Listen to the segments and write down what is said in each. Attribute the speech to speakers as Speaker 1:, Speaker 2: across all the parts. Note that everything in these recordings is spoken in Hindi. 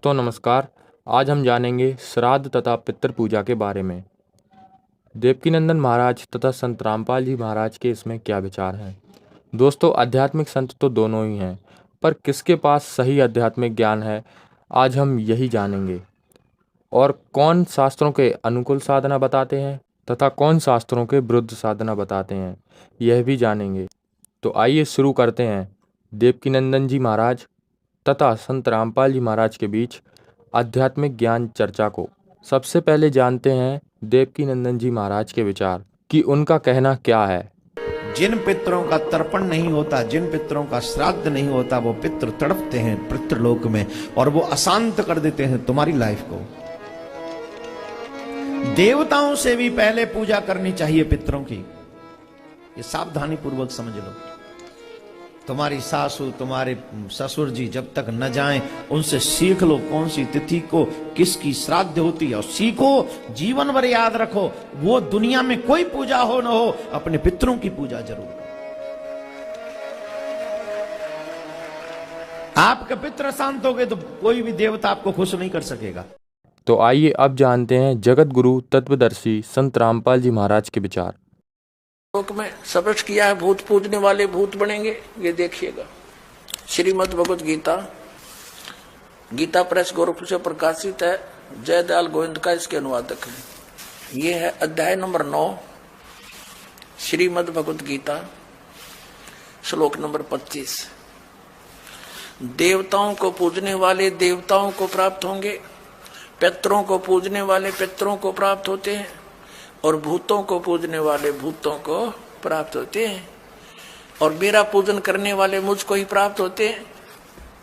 Speaker 1: दोस्तों नमस्कार। आज हम जानेंगे श्राद्ध तथा पितृ पूजा के बारे में। देवकीनंदन महाराज तथा संत रामपाल जी महाराज के इसमें क्या विचार हैं। दोस्तों, आध्यात्मिक संत तो दोनों ही हैं, पर किसके पास सही आध्यात्मिक ज्ञान है, आज हम यही जानेंगे। और कौन शास्त्रों के अनुकूल साधना बताते हैं तथा कौन शास्त्रों के विरुद्ध साधना बताते हैं, यह भी जानेंगे। तो आइए शुरू करते हैं देवकीनंदन जी महाराज तथा संत रामपाल जी महाराज के बीच आध्यात्मिक ज्ञान चर्चा को। सबसे पहले जानते हैं देवकीनंदन जी महाराज के विचार कि उनका कहना क्या है।
Speaker 2: जिन पितरों का तर्पण नहीं होता, जिन पितरों का श्राद्ध नहीं होता, वो पितृ तड़पते हैं पितृलोक में और वो अशांत कर देते हैं तुम्हारी लाइफ को। देवताओं से भी पहले पूजा करनी चाहिए पितरों की, ये सावधानी पूर्वक समझ लो। तुम्हारी सासू तुम्हारे ससुर जी जब तक न जाएं, उनसे सीख लो कौन सी तिथि को किसकी श्राद्ध होती है, और सीखो, जीवन भर याद रखो। वो दुनिया में कोई पूजा हो न हो, अपने पितरों की पूजा जरूर करो। आपके पितृ शांत हो गए तो कोई भी देवता आपको खुश नहीं कर सकेगा।
Speaker 1: तो आइए अब जानते हैं जगत गुरु तत्वदर्शी संत रामपाल जी महाराज के विचार।
Speaker 3: लोक में स्पष्ट किया है, भूत पूजने वाले भूत बनेंगे। ये देखिएगा, श्रीमद् भगवत गीता, गीता प्रेस गोरखपुर से प्रकाशित है, जयदयाल गोविंद का इसके अनुवादक है। ये है अध्याय नंबर 9, श्रीमद् भगवत गीता, श्लोक नंबर 25। देवताओं को पूजने वाले देवताओं को प्राप्त होंगे, पितरों को पूजने वाले पितरों को प्राप्त होते हैं, और भूतों को पूजने वाले भूतों को प्राप्त होते हैं, और मेरा पूजन करने वाले मुझको ही प्राप्त होते हैं।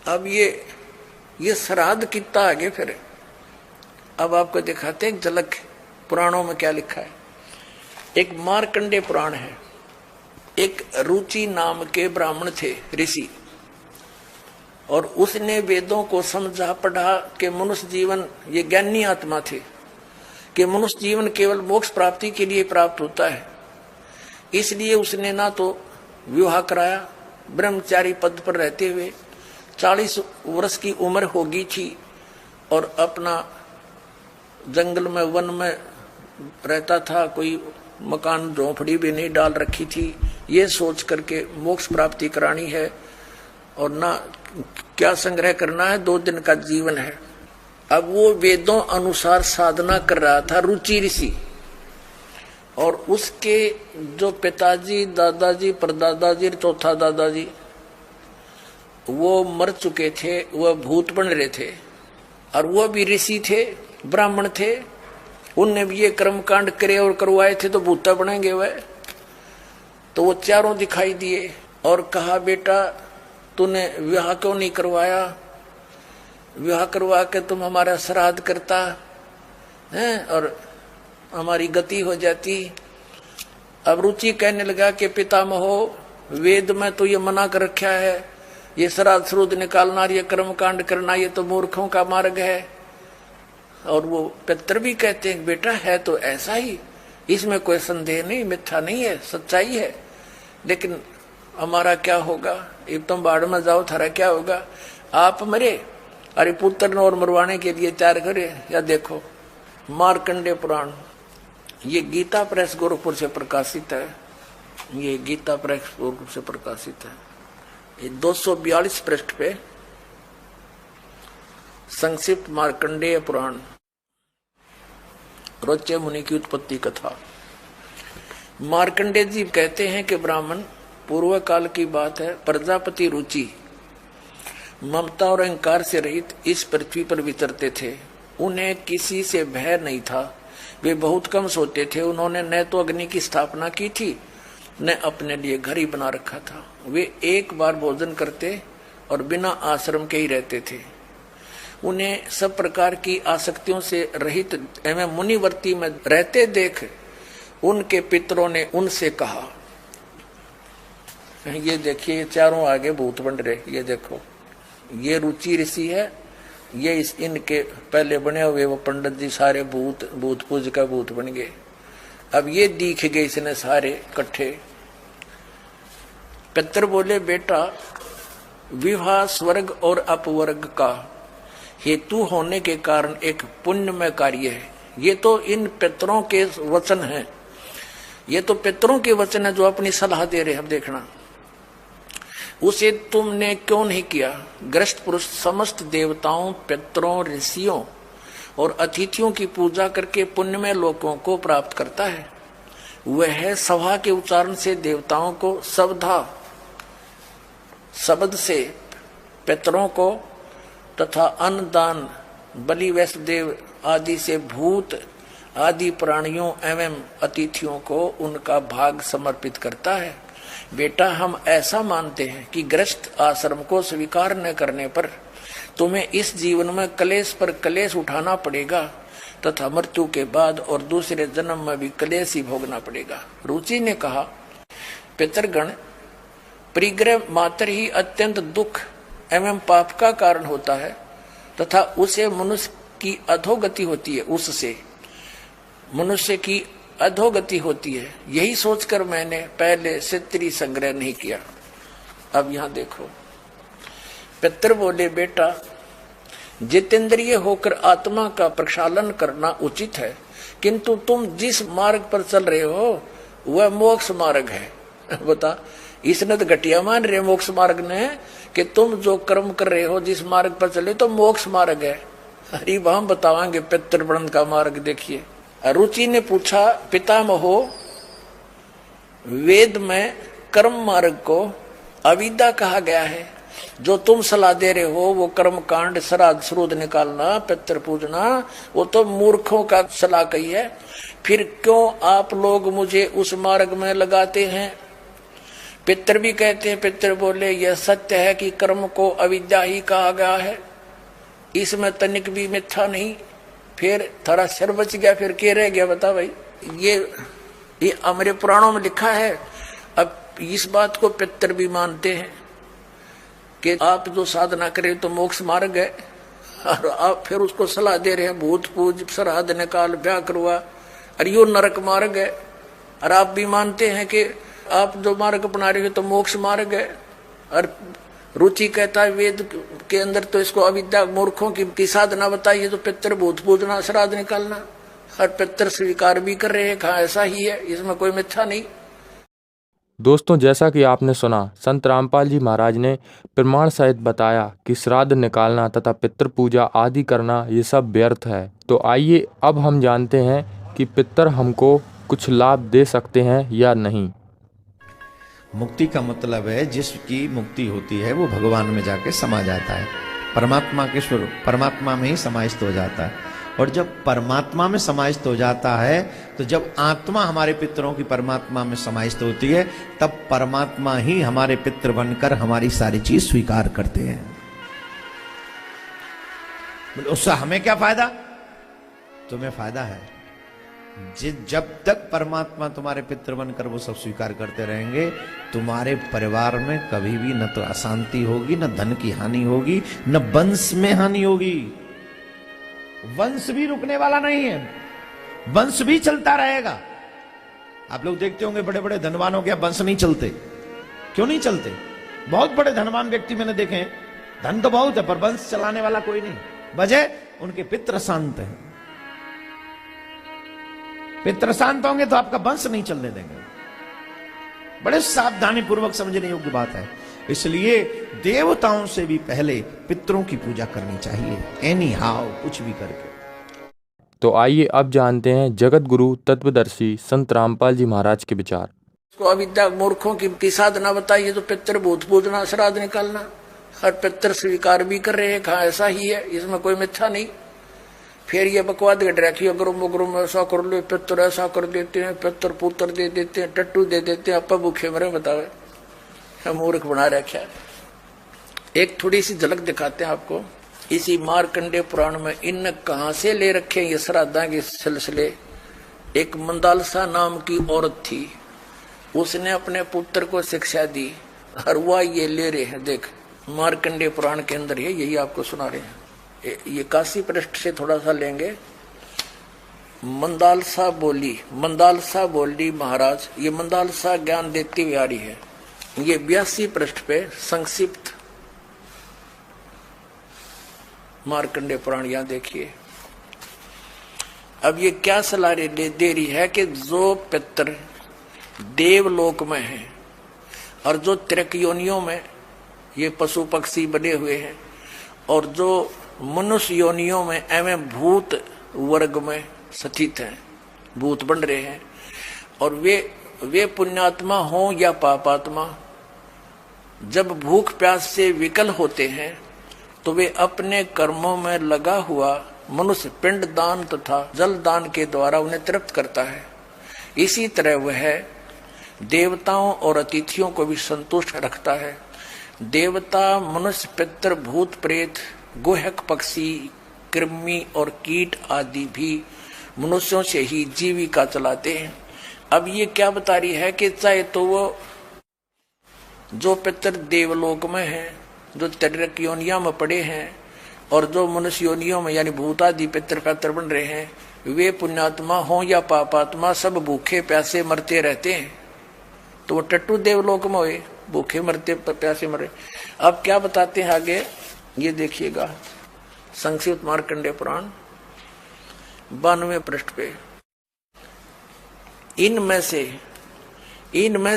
Speaker 3: अब ये श्राद्ध कितना आगे फिर अब आपको दिखाते हैं झलक पुराणों में क्या लिखा है। एक मार्कंडेय पुराण है। एक रुचि नाम के ब्राह्मण थे, ऋषि, और उसने वेदों को समझा पढ़ा कि मनुष्य जीवन, ये ज्ञानी आत्मा थे कि मनुष्य जीवन केवल मोक्ष प्राप्ति के लिए प्राप्त होता है। इसलिए उसने ना तो विवाह कराया, ब्रह्मचारी पद पर रहते हुए 40 वर्ष की उम्र होगी थी, और अपना जंगल में वन में रहता था, कोई मकान झोंपड़ी भी नहीं डाल रखी थी, ये सोच करके मोक्ष प्राप्ति करानी है और ना क्या संग्रह करना है, 2 दिन का जीवन है। अब वो वेदों अनुसार साधना कर रहा था, रुचि ऋषि, और उसके जो पिताजी, दादाजी, परदादाजी, चौथा दादाजी वो मर चुके थे, वह भूत बन रहे थे, और वह भी ऋषि थे, ब्राह्मण थे। उनने भी ये कर्म कांड करे और करवाए थे, तो भूता बनेंगे वह। तो वो चारों दिखाई दिए और कहा, बेटा तूने विवाह क्यों नहीं करवाया, विवाह करवा के तुम हमारा श्राद्ध करता है और हमारी गति हो जाती। अब रुचि कहने लगा कि पितामहो, वेद में तो ये मना कर रखा है, ये श्राद्ध श्रुद्ध निकालना, ये कर्म कांड करना, ये तो मूर्खों का मार्ग है। और वो पितर भी कहते हैं, बेटा है तो ऐसा ही, इसमें कोई संदेह नहीं, मिथ्या नहीं है, सच्चाई है। लेकिन हमारा क्या होगा, अब तुम बाढ़ में जाओ, थारा क्या होगा, आप मरे, अरे पुत्र और मरवाने के लिए तैयार करे। या देखो मार्कंडेय पुराण, ये गीता प्रेस गोरखपुर से प्रकाशित है, ये गीता प्रेस गोरखपुर से प्रकाशित है। ये 242 पृष्ठ पे संक्षिप्त मार्कंडेय पुराण, रोच्य मुनि की उत्पत्ति कथा। मार्कंडेय जी कहते हैं कि ब्राह्मण, पूर्व काल की बात है, प्रजापति रुचि ममता और अहंकार से रहित इस पृथ्वी पर विचरते थे। उन्हें किसी से भय नहीं था, वे बहुत कम सोते थे। उन्होंने न तो अग्नि की स्थापना की थी, न अपने लिए घर ही बना रखा था। वे एक बार भोजन करते और बिना आश्रम के ही रहते थे। उन्हें सब प्रकार की आसक्तियों से रहित एवं मुनिवर्ती में रहते देख उनके पितरों ने उनसे कहा, ये देखिए चारों आगे भूत बन रहे, ये देखो, ये रुचि ऋषि है, ये इनके पहले बने हुए वो पंडित जी सारे भूत पूज का भूत बन गए। अब ये दिख गए इसने सारे इकट्ठे। पितर बोले, बेटा विवाह स्वर्ग और अपवर्ग का हेतु होने के कारण एक पुण्यमय कार्य है। ये तो इन पितरों के वचन हैं, ये तो पितरों के वचन है जो अपनी सलाह दे रहे हैं। अब देखना, उसे तुमने क्यों नहीं किया। ग्रस्त पुरुष समस्त देवताओं, पितरों, ऋषियों और अतिथियों की पूजा करके पुण्यमय लोकों को प्राप्त करता है। वह सभा के उच्चारण से देवताओं को, शब्द से पितरों को तथा अन्नदान, बलि, वैष्णदेव आदि से भूत आदि प्राणियों एवं अतिथियों को उनका भाग समर्पित करता है। बेटा, हम ऐसा मानते हैं कि गृहस्थ आश्रम को स्वीकार न करने पर तुम्हें इस जीवन में कलेश पर कलेश उठाना पड़ेगा तथा मृत्यु के बाद और दूसरे जन्म में भी कलेश ही भोगना पड़ेगा। रुचि ने कहा, पितरगण, परिग्रह मात्र ही अत्यंत दुख एवं पाप का कारण होता है तथा उसे मनुष्य की अधोगति होती है, उससे मनुष्य की अधोगति होती है। यही सोचकर मैंने पहले स्त्री संग्रह नहीं किया। अब यहां देखो, पितर बोले, बेटा, जितेंद्रिय होकर आत्मा का प्रक्षालन करना उचित है, किंतु तुम जिस मार्ग पर चल रहे हो वह मोक्ष मार्ग है। बता, इसने तो घटिया मान रहे मोक्ष मार्ग ने कि तुम जो कर्म कर रहे हो, जिस मार्ग पर चले तो मोक्ष मार्ग है। अरे हम बतावांगे पितृवर्ण का मार्ग। देखिए, रुचि ने पूछा, पितामहो, वेद में कर्म मार्ग को अविद्या कहा गया है, जो तुम सलाह दे रहे हो वो कर्म कांड, श्राद्ध श्रुद्ध निकालना, पितृ पूजना, वो तो मूर्खों का सलाह कही है। फिर क्यों आप लोग मुझे उस मार्ग में लगाते हैं। पितर भी कहते हैं, पितर बोले, यह सत्य है कि कर्म को अविद्या ही कहा गया है, इसमें तनिक भी मिथ्या नहीं। फिर थारा सिर बच गया, फिर क्या रह गया बता भाई। ये हमारे पुराणों में लिखा है। अब इस बात को पितर भी मानते हैं कि आप जो साधना करें तो मोक्ष मार्ग है, और आप फिर उसको सलाह दे रहे हैं भूत पूज, श्राद्ध निकाल, ब्याह करवा, और यो नरक मार्ग है। और आप भी मानते हैं कि आप जो मार्ग अपना रहे हो तो मोक्ष मार्ग है। और रुचि कहता है वेद के अंदर तो इसको अविद्या मूर्खों की साधना बताइए, तो पितर भूत पूजना, श्राद्ध निकालना, और पितर स्वीकार भी कर रहे हैं। कहा ऐसा ही है, इसमें कोई मिथ्या नहीं।
Speaker 1: दोस्तों, जैसा कि आपने सुना, संत रामपाल जी महाराज ने प्रमाण सहित बताया कि श्राद्ध निकालना तथा पितृ पूजा आदि करना ये सब व्यर्थ है। तो आइए अब हम जानते हैं कि पितर हमको कुछ लाभ दे सकते हैं या नहीं।
Speaker 2: मुक्ति का मतलब है जिसकी मुक्ति होती है वो भगवान में जाके समा जाता है, परमात्मा के स्वरूप, परमात्मा में ही समाहित हो जाता है। और जब परमात्मा में समाहित हो जाता है, तो जब आत्मा हमारे पितरों की परमात्मा में समाहित होती है, तब परमात्मा ही हमारे पितर बनकर हमारी सारी चीज स्वीकार करते हैं। उससे हमें क्या फायदा? तुम्हें फायदा है। जब तक परमात्मा तुम्हारे पितर बनकर वो सब स्वीकार करते रहेंगे, तुम्हारे परिवार में कभी भी न तो अशांति होगी, न धन की हानि होगी, न वंश में हानि होगी। वंश भी रुकने वाला नहीं है, वंश भी चलता रहेगा। आप लोग देखते होंगे बड़े बड़े धनवानों के वंश नहीं चलते। क्यों नहीं चलते? बहुत बड़े धनवान व्यक्ति मैंने देखे हैं, धन तो बहुत है पर वंश चलाने वाला कोई नहीं। वजह, उनके पितर शांत हैं। पितर शांत होंगे तो आपका वंश नहीं चलने देंगे। बड़े सावधानी पूर्वक समझने योग्य बात है। इसलिए देवताओं से भी पहले पितरों की पूजा करनी चाहिए, एनी हाउ, कुछ भी करके।
Speaker 1: तो आइए अब जानते हैं जगत गुरु तत्वदर्शी संत रामपाल जी महाराज के विचार।
Speaker 3: तो अविद्या मूर्खों की साधना बताइए, तो पितर भूत पूजना, श्राद्ध निकालना, और पितर स्वीकार भी कर रहे हैं। कहा ऐसा ही है, इसमें कोई मिथ्या नहीं। फिर ये बकवाद घट रखी, अगर मुगरुम ऐसा कर लो, पितर ऐसा कर देते हैं, पितर पुत्र दे देते हैं, टट्टू दे देते हैं, अपा भूखे मरे, बतावे मूर्ख बना रखा है। एक थोड़ी सी झलक दिखाते हैं आपको इसी मार्कंडे पुराण में। इन कहां से ले रखे ये श्राद्धा के सिलसिले। एक मंदालसा नाम की औरत थी, उसने अपने पुत्र को शिक्षा दी, और वह ये ले रहे हैं। देख, मार्कंडे पुराण के अंदर है, यही आपको सुना रहे हैं। ये 81 पृष्ठ से थोड़ा सा लेंगे। मंदालसा बोली महाराज, ये मंदालसा ज्ञान देती हुई आ रही है। ये 82 पृष्ठ पे संक्षिप्त मार्कंडेय पुराण यहाँ देखिए। अब ये क्या सलाह दे रही है कि जो पितर देवलोक में है और जो त्रिक योनियों में ये पशु पक्षी बने हुए हैं और जो मनुष्य योनियों में एवं भूत वर्ग में स्थित हैं, भूत बन रहे हैं, और वे पुण्यात्मा हो या पापात्मा, जब भूख प्यास से विकल होते हैं तो वे अपने कर्मों में लगा हुआ मनुष्य पिंड दान तथा जल दान के द्वारा उन्हें तृप्त करता है। इसी तरह वह देवताओं और अतिथियों को भी संतुष्ट रखता है। देवता, मनुष्य, पितर, भूत, प्रेत, गुहक, पक्षी, कृमि और कीट आदि भी मनुष्यों से ही जीविका चलाते हैं। अब ये क्या बता रही है कि चाहे तो वो जो पितर देवलोक में हैं, जो त्रिक योनियों में पड़े हैं, और जो मनुष्य योनियों में यानी भूत आदि पितर पैतर बन रहे हैं, वे पुण्यात्मा हो या पापात्मा, सब भूखे प्यासे मरते रहते हैं। तो वो टट्टू देवलोक में हुए, भूखे मरते प्यासे मरे। अब क्या बताते हैं आगे, ये देखिएगा संक्षिप्त मार्कंडेय पुराण 92वें पृष्ठ पे। इनमें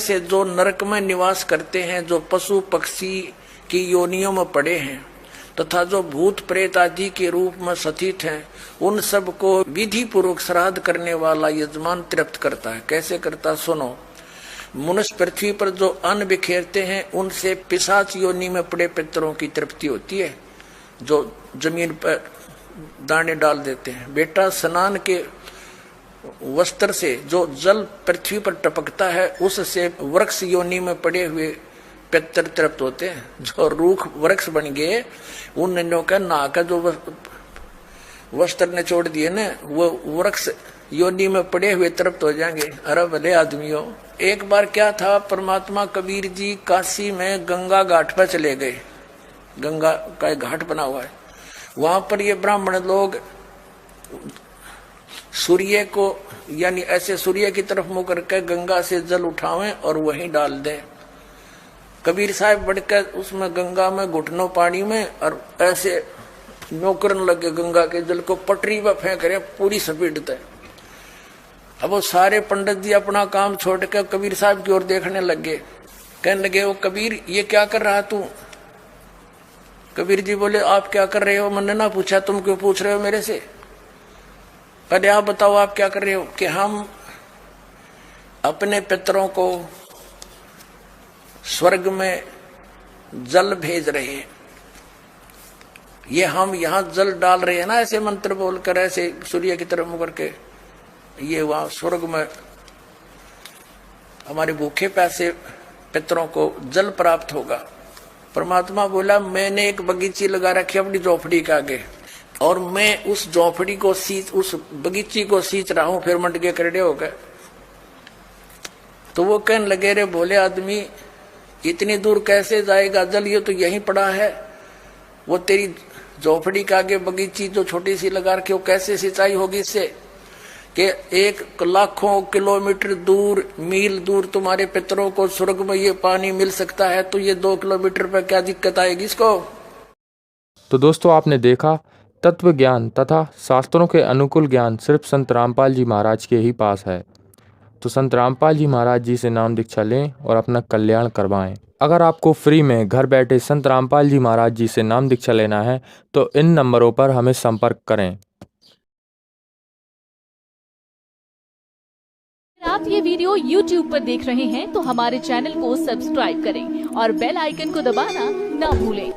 Speaker 3: से जो नरक में निवास करते हैं, जो पशु पक्षी की योनियों में पड़े हैं तथा जो भूत प्रेत आदि के रूप में स्थित हैं, उन सब को विधि पूर्वक श्राद्ध करने वाला यजमान तृप्त करता है। कैसे करता, सुनो। मनुष्य पृथ्वी पर जो अन्न बिखेरते हैं, उनसे पिशाच योनि में पड़े पितरों की तृप्ति होती है, जो जमीन पर दाने डाल देते हैं। बेटा, स्नान के वस्त्र से जो जल पृथ्वी पर टपकता है, उससे वृक्ष योनि में पड़े हुए पितर तृप्त होते हैं। जो रूख वृक्ष बन गए, उन नन्यों का नाक जो वस्त्र ने छोड़ दिए ना, वो वृक्ष योनि में पड़े हुए तृप्त हो जाएंगे। अरे भले आदमियों, एक बार क्या था, परमात्मा कबीर जी काशी में गंगा घाट पर चले गए। गंगा का एक घाट बना हुआ है, वहां पर ये ब्राह्मण लोग सूर्य को यानी ऐसे सूर्य की तरफ मुंह करके गंगा से जल उठावें और वहीं डाल दें। कबीर साहब बढ़कर उसमें गंगा में घुटनों पानी में और ऐसे नौकरन लगे, गंगा के जल को पटरी पर फेंक रहे पूरी स्पीड। अब वो सारे पंडित जी अपना काम छोड़ कर कबीर साहब की ओर देखने लगे। कहने लगे, वो कबीर ये क्या कर रहा तू? कबीर जी बोले, आप क्या कर रहे हो? मैंने ना पूछा, तुम क्यों पूछ रहे हो मेरे से? पहले आप बताओ आप क्या कर रहे हो? कि हम अपने पितरों को स्वर्ग में जल भेज रहे हैं। ये हम यहाँ जल डाल रहे हैं ना, ऐसे मंत्र बोलकर, ऐसे सूर्य की तरफ मुंह करके, ये वहां स्वर्ग में हमारे भूखे प्यासे पितरों को जल प्राप्त होगा। परमात्मा बोला, मैंने एक बगीची लगा रखी अपनी झोपड़ी के आगे, और मैं उस झोपड़ी को उस बगीची को सींच रहा हूं। फिर मंड के करड़े हो गए। तो वो कहने लगे, रे भोले आदमी, इतनी दूर कैसे जाएगा जल? ये तो यहीं पड़ा है। वो तेरी झोपड़ी के आगे बगीची जो छोटी सी लगा रखी, वो कैसे सिंचाई होगी इससे? कि 1 लाखों किलोमीटर दूर, मील दूर तुम्हारे पितरों को स्वर्ग में ये पानी मिल सकता है, तो ये 2 किलोमीटर पर क्या दिक्कत आएगी इसको?
Speaker 1: तो दोस्तों, आपने देखा तत्व ज्ञान तथा शास्त्रों के अनुकूल ज्ञान सिर्फ संत रामपाल जी महाराज के ही पास है। तो संत रामपाल जी महाराज जी से नाम दीक्षा लें और अपना कल्याण करवाएं। अगर आपको फ्री में घर बैठे संत रामपाल जी महाराज जी से नाम दीक्षा लेना है तो इन नंबरों पर हमें संपर्क करें।
Speaker 4: आप ये वीडियो YouTube पर देख रहे हैं तो हमारे चैनल को सब्सक्राइब करें और बेल आइकन को दबाना ना भूलें।